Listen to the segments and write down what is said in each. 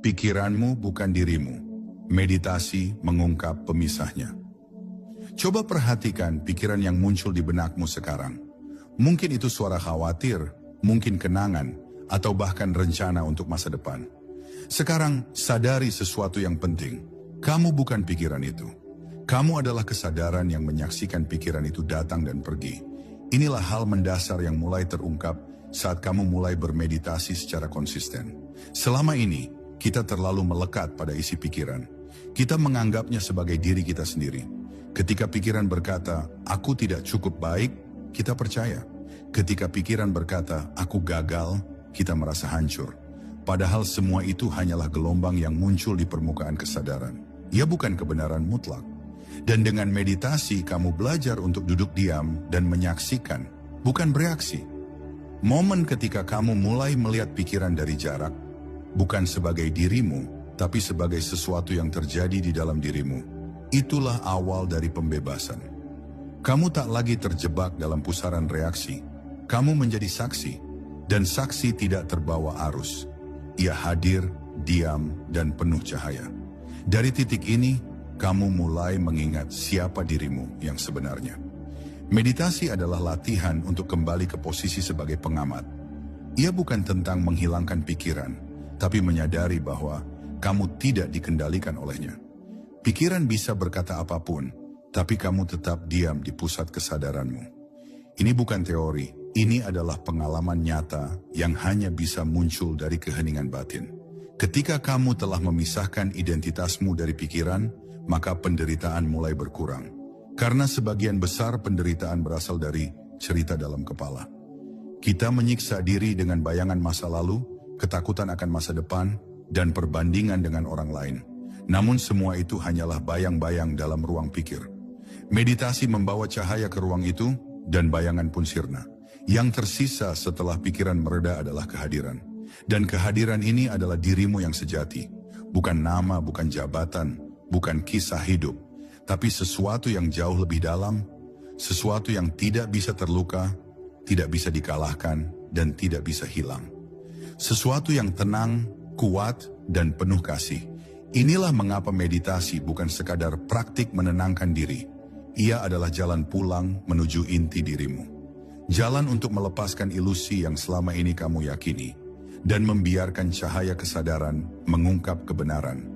Pikiranmu bukan dirimu. Meditasi mengungkap pemisahnya. Coba perhatikan pikiran yang muncul di benakmu sekarang. Mungkin itu suara khawatir, mungkin kenangan, atau bahkan rencana untuk masa depan. Sekarang sadari sesuatu yang penting. Kamu bukan pikiran itu. Kamu adalah kesadaran yang menyaksikan pikiran itu datang dan pergi. Inilah hal mendasar yang mulai terungkap saat kamu mulai bermeditasi secara konsisten. Selama ini, kita terlalu melekat pada isi pikiran. Kita menganggapnya sebagai diri kita sendiri. Ketika pikiran berkata, aku tidak cukup baik, kita percaya. Ketika pikiran berkata, aku gagal, kita merasa hancur. Padahal semua itu hanyalah gelombang yang muncul di permukaan kesadaran. Ia bukan kebenaran mutlak. Dan dengan meditasi, kamu belajar untuk duduk diam dan menyaksikan, bukan bereaksi. Momen ketika kamu mulai melihat pikiran dari jarak, bukan sebagai dirimu, tapi sebagai sesuatu yang terjadi di dalam dirimu. Itulah awal dari pembebasan. Kamu tak lagi terjebak dalam pusaran reaksi. Kamu menjadi saksi, dan saksi tidak terbawa arus. Ia hadir, diam, dan penuh cahaya. Dari titik ini, kamu mulai mengingat siapa dirimu yang sebenarnya. Meditasi adalah latihan untuk kembali ke posisi sebagai pengamat. Ia bukan tentang menghilangkan pikiran, tapi menyadari bahwa kamu tidak dikendalikan olehnya. Pikiran bisa berkata apapun, tapi kamu tetap diam di pusat kesadaranmu. Ini bukan teori, ini adalah pengalaman nyata yang hanya bisa muncul dari keheningan batin. Ketika kamu telah memisahkan identitasmu dari pikiran, maka penderitaan mulai berkurang. Karena sebagian besar penderitaan berasal dari cerita dalam kepala. Kita menyiksa diri dengan bayangan masa lalu, ketakutan akan masa depan, dan perbandingan dengan orang lain. Namun semua itu hanyalah bayang-bayang dalam ruang pikir. Meditasi membawa cahaya ke ruang itu, dan bayangan pun sirna. Yang tersisa setelah pikiran mereda adalah kehadiran. Dan kehadiran ini adalah dirimu yang sejati. Bukan nama, bukan jabatan, bukan kisah hidup. Tapi sesuatu yang jauh lebih dalam, sesuatu yang tidak bisa terluka, tidak bisa dikalahkan, dan tidak bisa hilang. Sesuatu yang tenang, kuat, dan penuh kasih. Inilah mengapa meditasi bukan sekadar praktik menenangkan diri. Ia adalah jalan pulang menuju inti dirimu. Jalan untuk melepaskan ilusi yang selama ini kamu yakini. Dan membiarkan cahaya kesadaran mengungkap kebenaran.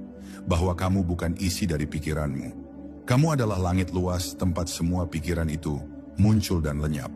Bahwa kamu bukan isi dari pikiranmu. Kamu adalah langit luas tempat semua pikiran itu muncul dan lenyap.